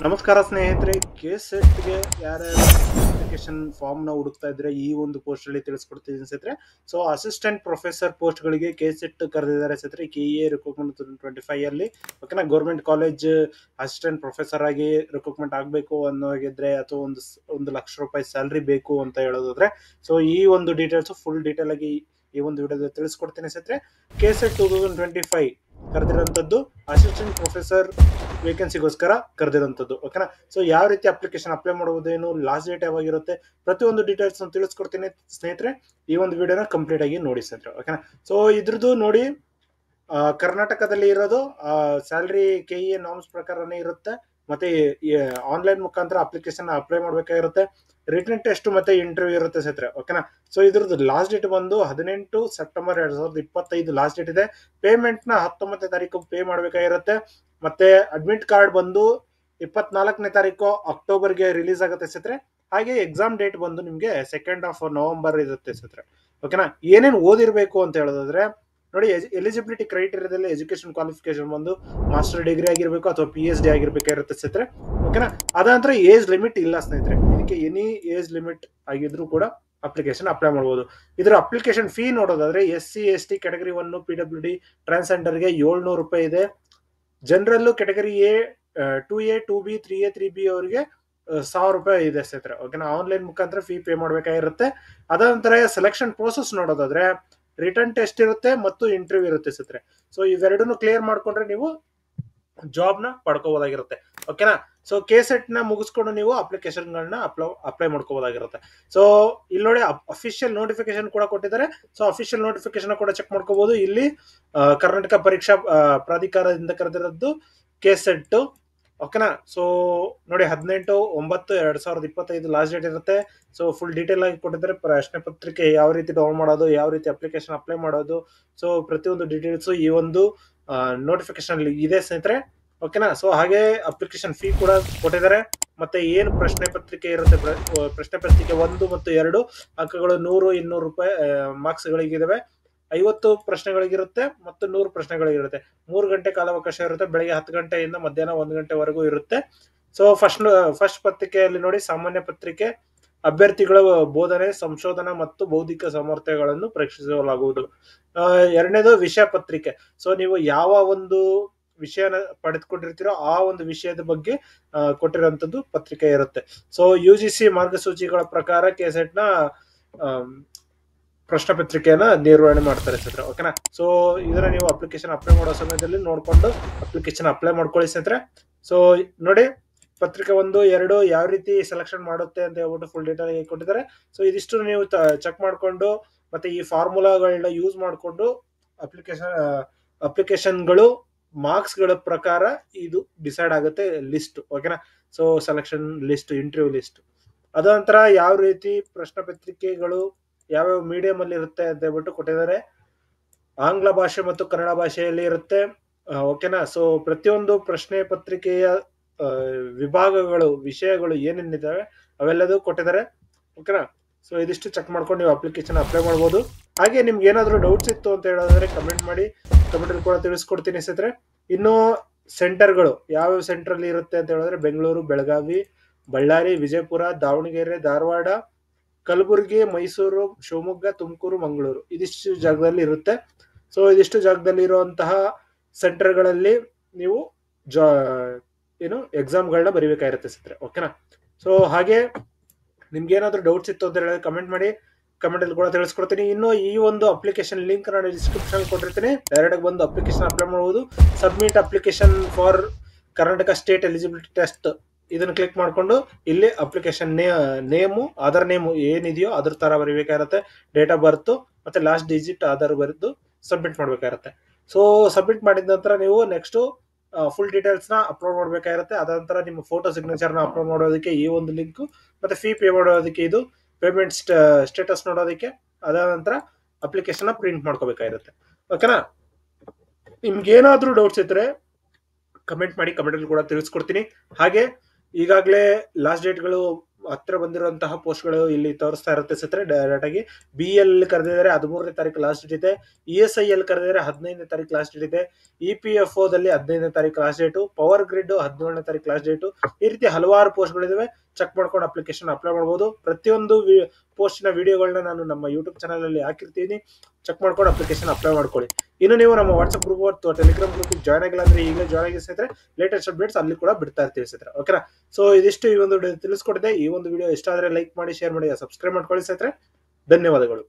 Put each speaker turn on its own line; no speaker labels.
ನಮಸ್ಕಾರ ಸ್ನೇಹಿತರೆ, ಕೆಸೆಟ್ಗೆ ಯಾರ್ಯಾರು ಅಪ್ಲಿಕೇಶನ್ ಫಾರ್ಮ್ನ ಹುಡುಕ್ತಾ ಇದ್ರೆ ಈ ಒಂದು ಪೋಸ್ಟ್ ಅಲ್ಲಿ ತಿಳಿಸ್ಕೊಡ್ತಿದ್ದೀನಿ ಸ್ನೇಹಿತರೆ. ಸೊ ಅಸಿಸ್ಟೆಂಟ್ ಪ್ರೊಫೆಸರ್ ಪೋಸ್ಟ್ಗಳಿಗೆ ಕೆಸೆಟ್ ಕರೆದಿದ್ದಾರೆ ಸ್ನೇಹಿತರೆ. KE ರಿಕ್ರೂಟ್ಮೆಂಟ್ 2025 ಅಲ್ಲಿ ಓಕೆನಾ. ಗೌರ್ಮೆಂಟ್ ಕಾಲೇಜ್ ಅಸಿಸ್ಟೆಂಟ್ ಪ್ರೊಫೆಸರ್ ಆಗಿ ರಿಕ್ರೂಟ್ಮೆಂಟ್ ಆಗಬೇಕು ಅನ್ನೋಗಿದ್ರೆ ಅಥವಾ ಒಂದು ಲಕ್ಷ ರೂಪಾಯಿ ಸ್ಯಾಲ್ರಿ ಬೇಕು ಅಂತ ಹೇಳೋದಾದ್ರೆ, ಸೊ ಈ ಒಂದು ಡೀಟೇಲ್ಸ್ ಫುಲ್ ಡೀಟೇಲ್ ಆಗಿ ಈ ಒಂದು ವಿಡಿಯೋದಲ್ಲಿ ತಿಳಿಸ್ಕೊಡ್ತೀನಿ ಸ್ನೇಹಿತರೆ. ಕೆಸೆಟ್ 2025 ಕರೆದಿರೋಂಥದ್ದು ಅಸಿಸ್ಟೆಂಟ್ ಪ್ರೊಫೆಸರ್ ವೇಕೆನ್ಸಿಗೋಸ್ಕರ ಕರೆದಿರೋಂಥದ್ದು ಓಕೆನಾ. ಸೊ ಯಾವ ರೀತಿ ಅಪ್ಲಿಕೇಶನ್ ಅಪ್ಲೈ ಮಾಡುವುದೇನು, ಲಾಸ್ಟ್ ಡೇಟ್ ಯಾವಾಗಿರುತ್ತೆ, ಪ್ರತಿಯೊಂದು ಡೀಟೇಲ್ಸ್ ತಿಳಿಸ್ಕೊಡ್ತೀನಿ ಸ್ನೇಹಿತರೆ. ಈ ಒಂದು ವಿಡಿಯೋನ ಕಂಪ್ಲೀಟ್ ಆಗಿ ನೋಡಿ ಸ್ನೇಹಿತರೆ ಓಕೆನಾ. ಸೊ ಇದ್ರದ್ದು ನೋಡಿ, ಕರ್ನಾಟಕದಲ್ಲಿ ಇರೋದು ಸ್ಯಾಲ್ರಿ KE ನಾರ್ಮ್ಸ್ ಪ್ರಕಾರನೇ ಇರುತ್ತೆ. ಮತ್ತೆ ಆನ್ಲೈನ್ ಮುಖಾಂತರ ಅಪ್ಲಿಕೇಶನ್ ಅಪ್ಲೈ ಮಾಡ್ಬೇಕಾಗಿರುತ್ತೆ. ರಿಟರ್ನ್ ಟೆಸ್ಟ್ ಮತ್ತೆ ಇಂಟರ್ವ್ಯೂ ಇರುತ್ತೆ ಸ್ನೇಹಿತರೆ ಓಕೆನಾ. ಸೊ ಇದ್ರದ್ದು ಲಾಸ್ಟ್ ಡೇಟ್ ಬಂದು 18 ಸೆಪ್ಟೆಂಬರ್ 2025 ಲಾಸ್ಟ್ ಡೇಟ್ ಇದೆ. ಪೇಮೆಂಟ್ ನ 19ನೇ ತಾರೀಕು ಪೇ ಮಾಡ್ಬೇಕಾಗಿರುತ್ತೆ. ಮತ್ತೆ ಅಡ್ಮಿಟ್ ಕಾರ್ಡ್ ಬಂದು 24ನೇ ತಾರೀಕು ಅಕ್ಟೋಬರ್ಗೆ ರಿಲೀಸ್ ಆಗುತ್ತೆ ಸ್ನೇಹಿತರೆ. ಹಾಗೆ ಎಕ್ಸಾಮ್ ಡೇಟ್ ಬಂದು ನಿಮ್ಗೆ 2nd ಆಫ್ ನವೆಂಬರ್ ಇರುತ್ತೆ ಸ್ನೇಹಿತರೆ ಓಕೆನಾ. ಏನೇನು ಓದಿರ್ಬೇಕು ಅಂತ ಹೇಳೋದಾದ್ರೆ ನೋಡಿ, ಎಲಿಜಿಬಿಲಿಟಿ ಕ್ರೈಟೀರಿಯಾದಲ್ಲಿ ಎಜುಕೇಶನ್ ಕ್ವಾಲಿಫಿಕೇಶನ್ ಬಂದು ಮಾಸ್ಟರ್ ಡಿಗ್ರಿ ಆಗಿರ್ಬೇಕು ಅಥವಾ PhD ಆಗಿರ್ಬೇಕಾಗಿರುತ್ತೆ ಸ್ನೇಹಿತರೆ ಓಕೆನಾ. ಅದಂತರ ಏಜ್ ಲಿಮಿಟ್ ಇಲ್ಲ ಸ್ನೇಹಿತರೆ. ಇದಕ್ಕೆ ಎನಿ ಏಜ್ ಲಿಮಿಟ್ ಆಗಿದ್ರು ಕೂಡ ಅಪ್ಲಿಕೇಶನ್ ಅಪ್ಲೈ ಮಾಡಬಹುದು. ಇದರ ಅಪ್ಲಿಕೇಶನ್ ಫೀ ನೋಡೋದಾದ್ರೆ SC ST ಕ್ಯಾಟಗರಿ 1 PWD ಟ್ರಾನ್ಸ್ಜೆಂಡರ್ಗೆ 700 ರೂಪಾಯಿ ಇದೆ. General category A 2A 2B 3A 3B ಅವರಿಗೆ 1000 ರೂಪಾಯಿ ಇದೆ ಸ್ನೇಹಿತರೆ ಓಕೆನಾ. ಆನ್ಲೈನ್ ಮುಖಾಂತರ ಫೀ ಪೇ ಮಾಡ್ಬೇಕಾಗಿರುತ್ತೆ. ಅದಂತರ ಸೆಲೆಕ್ಷನ್ ಪ್ರೋಸೆಸ್ ನೋಡೋದಾದ್ರೆ ರಿಟರ್ನ್ ಟೆಸ್ಟ್ ಇರುತ್ತೆ ಮತ್ತು ಇಂಟರ್ವ್ಯೂ ಇರುತ್ತೆ ಸ್ನೇಹಿತರೆ. ಸೊ ಇವೆರಡನ್ನು ಕ್ಲಿಯರ್ ಮಾಡ್ಕೊಂಡ್ರೆ ನೀವು ಜಾಬ್ ನ ಪಡ್ಕೋಬಹುದಾಗಿರುತ್ತೆ ಓಕೆನಾ. ಸೊ ಕೆಸೆಟ್ ನ ಮುಗಿಸ್ಕೊಂಡು ನೀವು ಅಪ್ಲಿಕೇಶನ್ ಗಳನ್ನ ಅಪ್ಲೈ ಮಾಡ್ಕೋಬಹುದಾಗಿರುತ್ತೆ. ಸೊ ಇಲ್ಲಿ ನೋಡಿ, ಅಫಿಷಿಯಲ್ ನೋಟಿಫಿಕೇಶನ್ ಕೂಡ ಕೊಟ್ಟಿದ್ದಾರೆ. ಸೊ ಅಫಿಷಿಯಲ್ ನೋಟಿಫಿಕೇಶನ್ ಕೂಡ ಚೆಕ್ ಮಾಡ್ಕೋಬಹುದು. ಇಲ್ಲಿ ಕರ್ನಾಟಕ ಪರೀಕ್ಷಾ ಪ್ರಾಧಿಕಾರದಿಂದ ಕರೆದಿರೋದು ಕೆಸೆಟ್ ಓಕೆನಾ. ಸೊ ನೋಡಿ, 18/9/2025 ಲಾಸ್ಟ್ ಡೇಟ್ ಇರುತ್ತೆ. ಸೊ ಫುಲ್ ಡೀಟೇಲ್ ಆಗಿ ಕೊಟ್ಟಿದ್ದಾರೆ. ಪ್ರಶ್ನೆ ಪತ್ರಿಕೆ ಯಾವ ರೀತಿ ಡೌನ್ ಮಾಡೋದು, ಯಾವ ರೀತಿ ಅಪ್ಲಿಕೇಶನ್ ಅಪ್ಲೈ ಮಾಡೋದು, ಸೊ ಪ್ರತಿಯೊಂದು ಡೀಟೇಲ್ಸ್ ಈ ಒಂದು ನೋಟಿಫಿಕೇಶನ್ ಅಲ್ಲಿ ಇದೆ ಸ್ನೇಹಿತರೆ ಓಕೆನಾ. ಸೊ ಹಾಗೆ ಅಪ್ಲಿಕೇಶನ್ ಫೀ ಕೂಡ ಕೊಟ್ಟಿದ್ದಾರೆ. ಮತ್ತೆ ಏನು ಪ್ರಶ್ನೆ ಪತ್ರಿಕೆ ಇರುತ್ತೆ, ಪ್ರಶ್ನೆ ಪತ್ರಿಕೆ 1 ಮತ್ತು 2 ಅಂಕಗಳು 100 200 ರೂಪಾಯಿ ಮಾರ್ಕ್ಸ್ ಗಳಿಗಿದಾವೆ. 50 ಪ್ರಶ್ನೆಗಳಿಗಿರುತ್ತೆ ಮತ್ತು 100 ಪ್ರಶ್ನೆಗಳಿಗಿರುತ್ತೆ. 3 ಗಂಟೆ ಕಾಲಾವಕಾಶ ಇರುತ್ತೆ. ಬೆಳಗ್ಗೆ 10 ಗಂಟೆಯಿಂದ ಮಧ್ಯಾಹ್ನ 1 ಗಂಟೆವರೆಗೂ ಇರುತ್ತೆ. ಸೊ ಫಸ್ಟ್ ಪತ್ರಿಕೆಯಲ್ಲಿ ನೋಡಿ, ಸಾಮಾನ್ಯ ಪತ್ರಿಕೆ ಅಭ್ಯರ್ಥಿಗಳ ಬೋಧನೆ, ಸಂಶೋಧನಾ ಮತ್ತು ಬೌದ್ಧಿಕ ಸಾಮರ್ಥ್ಯಗಳನ್ನು ಪರೀಕ್ಷಿಸಲಾಗುವುದು. ಎರಡನೇದು ವಿಷಯ ಪತ್ರಿಕೆ. ಸೊ ನೀವು ಯಾವ ಒಂದು ವಿಷಯನ ಪಡೆದುಕೊಂಡಿರ್ತೀರೋ ಆ ಒಂದು ವಿಷಯದ ಬಗ್ಗೆ ಕೊಟ್ಟಿರುವಂತದ್ದು ಪತ್ರಿಕೆ ಇರುತ್ತೆ. ಸೊ UGC ಮಾರ್ಗಸೂಚಿಗಳ ಪ್ರಕಾರ ಕೆಸೆಟ್ ನ ಪ್ರಶ್ನೆ ಪತ್ರಿಕೆಯನ್ನ ನಿರ್ವಹಣೆ ಮಾಡ್ತಾರೆ ಸ್ನೇಹಿತರೆ ಓಕೆನಾ. ಸೊ ಇದನ್ನ ನೀವು ಅಪ್ಲಿಕೇಶನ್ ಅಪ್ಲೈ ಮಾಡೋ ಸಮಯದಲ್ಲಿ ನೋಡ್ಕೊಂಡು ಅಪ್ಲಿಕೇಶನ್ ಅಪ್ಲೈ ಮಾಡ್ಕೊಳ್ಳಿ ಸ್ನೇಹಿತರೆ. ಸೊ ನೋಡಿ, ಪತ್ರಿಕೆ 1, 2 ಯಾವ ರೀತಿ ಸೆಲೆಕ್ಷನ್ ಮಾಡುತ್ತೆ ಅಂತ ಹೇಳ್ಬಿಟ್ಟು ಫುಲ್ ಡೀಟೇಲ್ ಆಗಿ ಕೊಟ್ಟಿದ್ದಾರೆ. ಸೊ ಇದಿಷ್ಟು ನೀವು ಚೆಕ್ ಮಾಡ್ಕೊಂಡು ಮತ್ತೆ ಈ ಫಾರ್ಮುಲಾಗಳನ್ನ ಯೂಸ್ ಮಾಡಿಕೊಂಡು ಅಪ್ಲಿಕೇಶನ್ಗಳು ಮಾರ್ಕ್ಸ್ ಗಳ ಪ್ರಕಾರ ಇದು ಡಿಸೈಡ್ ಆಗುತ್ತೆ ಲಿಸ್ಟ್ ಓಕೆನಾ. So selection list, interview list, ಅದಂತರ ಯಾವ ರೀತಿ ಪ್ರಶ್ನೆ ಪತ್ರಿಕೆಗಳು ಯಾವ್ಯಾವ ಮೀಡಿಯಂ ಅಲ್ಲಿ ಇರುತ್ತೆ ಅಂತ ಹೇಳ್ಬಿಟ್ಟು ಕೊಟ್ಟಿದ್ದಾರೆ. ಆಂಗ್ಲ ಭಾಷೆ ಮತ್ತು ಕನ್ನಡ ಭಾಷೆಯಲ್ಲಿ ಇರುತ್ತೆ ಓಕೆನಾ. ಸೊ ಪ್ರತಿಯೊಂದು ಪ್ರಶ್ನೆ ಪತ್ರಿಕೆಯ ವಿಭಾಗಗಳು, ವಿಷಯಗಳು ಏನೇನಿದ್ದಾವೆ ಅವೆಲ್ಲದೂ ಕೊಟ್ಟಿದ್ದಾರೆ ಓಕೆನಾ. ಸೊ ಇದಿಷ್ಟು ಚೆಕ್ ಮಾಡ್ಕೊಂಡು ನೀವು ಅಪ್ಲಿಕೇಶನ್ ಅಪ್ಲೈ ಮಾಡ್ಬೋದು. ಹಾಗೆ ನಿಮ್ಗೆ ಏನಾದರೂ ಡೌಟ್ಸ್ ಇತ್ತು ಅಂತ ಹೇಳೋದಾದ್ರೆ ಕಮೆಂಟ್ ಮಾಡಿ, ಕಮೆಂಟ್ ಕೂಡ ತಿಳಿಸ್ಕೊಡ್ತೀನಿ ಸ್ನೇಹಿತರೆ. ಇನ್ನು ಸೆಂಟರ್ಗಳು ಯಾವ್ಯಾವ ಸೆಂಟರ್ ಅಲ್ಲಿ ಇರುತ್ತೆ ಅಂತ ಹೇಳಿದ್ರೆ ಬೆಂಗಳೂರು, ಬೆಳಗಾವಿ, ಬಳ್ಳಾರಿ, ವಿಜಯಪುರ, ದಾವಣಗೆರೆ, ಧಾರವಾಡ, ಕಲಬುರಗಿ, ಮೈಸೂರು, ಶಿವಮೊಗ್ಗ, ತುಮಕೂರು, ಮಂಗಳೂರು, ಇದಿಷ್ಟು ಜಾಗದಲ್ಲಿ ಇರುತ್ತೆ. ಸೊ ಇದಿಷ್ಟು ಜಾಗದಲ್ಲಿ ಇರುವಂತಹ ಸೆಂಟರ್ಗಳಲ್ಲಿ ನೀವು ಎಕ್ಸಾಮ್ಗಳನ್ನ ಬರೀಬೇಕಾಗಿರುತ್ತೆ ಸ್ನೇಹಿತರೆ ಓಕೆನಾ. ಸೊ ಹಾಗೆ ನಿಮ್ಗೆ ಏನಾದ್ರು ಡೌಟ್ಸ್ ಇತ್ತು ಅಂತ ಹೇಳಿದ್ರೆ ಕಮೆಂಟ್ ಮಾಡಿ, ಕಮೆಂಟ್ ಅಲ್ಲಿ ಕೂಡ ತಿಳಿಸ್ಕೊಡ್ತೀನಿ. ಇನ್ನು ಈ ಒಂದು ಅಪ್ಲಿಕೇಶನ್ ಲಿಂಕ್ ನಾನು ಡಿಸ್ಕ್ರಿಪ್ಷನ್ ಕೊಟ್ಟಿರ್ತೀನಿ. ಡೈರೆಕ್ಟ್ ಆಗಿ ಬಂದು ಅಪ್ಲಿಕೇಶನ್ ಅಪ್ಲೈ ಮಾಡಬಹುದು. Submit application for Karnataka state eligibility test ಇದನ್ನ ಕ್ಲಿಕ್ ಮಾಡ್ಕೊಂಡು ಇಲ್ಲಿ ಅಪ್ಲಿಕೇಶನ್ ನೇಮು, ಆಧಾರ್ ನೇಮು ಏನಿದೆಯೋ ಅದ್ರ ತರ ಬರೀಬೇಕಾಗಿರುತ್ತೆ. ಡೇಟ್ ಆಫ್ ಬರ್ತ್ ಮತ್ತೆ ಲಾಸ್ಟ್ ಡಿಜಿಟ್ ಆಧಾರ್ ಬರೆದು ಸಬ್ಮಿಟ್ ಮಾಡ್ಬೇಕಾಗಿರುತ್ತೆ. ಸೊ ಸಬ್ಮಿಟ್ ಮಾಡಿದ ನಂತರ ನೀವು ನೆಕ್ಸ್ಟ್ ಫುಲ್ ಡೀಟೇಲ್ಸ್ ನ ಅಪ್ಲೋಡ್ ಮಾಡ್ಬೇಕಾಗಿರುತ್ತೆ. ಅದ ನಂತರ ನಿಮ್ಮ ಫೋಟೋ ಸಿಗ್ನೇಚರ್ ನ ಅಪ್ಲೋಡ್ ಮಾಡೋದಕ್ಕೆ ಈ ಒಂದು ಲಿಂಕ್, ಮತ್ತೆ ಫೀ ಪೇ ಮಾಡೋದಕ್ಕೆ ಇದು, ಪೇಮೆಂಟ್ ಸ್ಟೇಟಸ್ ನೋಡೋದಕ್ಕೆ, ಅದಾದ ನಂತರ ಅಪ್ಲಿಕೇಶನ್ ಪ್ರಿಂಟ್ ಮಾಡ್ಕೋಬೇಕಾಗಿರುತ್ತೆ ಓಕೆನಾ. ನಿಮ್ಗೆ ಏನಾದ್ರೂ ಡೌಟ್ಸ್ ಇದ್ರೆ ಕಮೆಂಟ್ ಮಾಡಿ, ಕಮೆಂಟ್ ಅಲ್ಲಿ ಕೂಡ ತಿಳಿಸ್ಕೊಡ್ತೀನಿ. ಹಾಗೆ ಈಗಾಗಲೇ ಲಾಸ್ಟ್ ಡೇಟ್ಗಳು ಹತ್ರ ಬಂದಿರುವಂತಹ ಪೋಸ್ಟ್ಗಳು ಇಲ್ಲಿ ತೋರಿಸ್ತಾ ಇರುತ್ತೆ ಸ್ನೇಹಿತರೆ. ಡೈರೆಕ್ಟ್ ಆಗಿ BL ಕರೆದಿದ್ದಾರೆ 13ನೇ ತಾರೀಕು ಲಾಸ್ಟ್ ಡೇಟ್ ಇದೆ. ESIL ಕರೆದಿದ್ದಾರೆ 15ನೇ ತಾರೀಕು ಲಾಸ್ಟ್ ಡೇಟ್ ಇದೆ. EPFO ದಲ್ಲಿ 15ನೇ ತಾರೀಕು ಲಾಸ್ಟ್ ಡೇಟ್. ಪವರ್ ಗ್ರಿಡ್ 17ನೇ ತಾರೀಕು ಲಾಸ್ಟ್ ಡೇಟ್. ಈ ರೀತಿ ಹಲವಾರು ಪೋಸ್ಟ್ಗಳಿದಾವೆ. ಚೆಕ್ ಮಾಡ್ಕೊಂಡು ಅಪ್ಲಿಕೇಶನ್ ಅಪ್ಲೈ ಮಾಡಬಹುದು. ಪ್ರತಿಯೊಂದು ಪೋಸ್ಟಿನ ವಿಡಿಯೋಗಳನ್ನ ನಾನು ನಮ್ಮ ಯೂಟ್ಯೂಬ್ ಚಾನಲ್ ಅಲ್ಲಿ ಹಾಕಿರ್ತೀನಿ. ಚೆಕ್ ಮಾಡ್ಕೊಂಡು ಅಪ್ಲಿಕೇಶನ್ ಅಪ್ಲೈ ಮಾಡ್ಕೊಳ್ಳಿ. ಇನ್ನು ನೀವು ನಮ್ಮ ವಾಟ್ಸ್ಆಪ್ ಗ್ರೂಪ್ ಅಥವಾ ಟೆಲಿಗ್ರಾಮ್ ಗ್ರೂಪ್ ಜಾಯ್ನ್ ಆಗಿಲ್ಲ ಅಂದ್ರೆ ಈಗಲೇ ಜಾಯ್ನ್ ಆಗಿ ಸ್ನೇಹಿತರೆ. ಲೇಟೆಸ್ಟ್ ಅಪ್ಡೇಟ್ಸ್ ಅಲ್ಲಿ ಕೂಡ ಬಿಡ್ತಾ ಇರ್ತೀವಿ ಸ್ನೇಹಿತರೆ. ಓಕೆನಾ? ಸೊ ಇದಿಷ್ಟು ಈ ಒಂದು ವಿಡಿಯೋ ತಿಳಿಸ್ಕೊಟ್ಟಿದೆ. ಈ ಒಂದು ವಿಡಿಯೋ ಇಷ್ಟ ಆದ್ರೆ ಲೈಕ್ ಮಾಡಿ, ಶೇರ್ ಮಾಡಿ, ಸಬ್ಸ್ಕ್ರೈಬ್ ಮಾಡ್ಕೊಳ್ಳಿ ಸ್ನೇಹಿತರೆ. ಧನ್ಯವಾದಗಳು.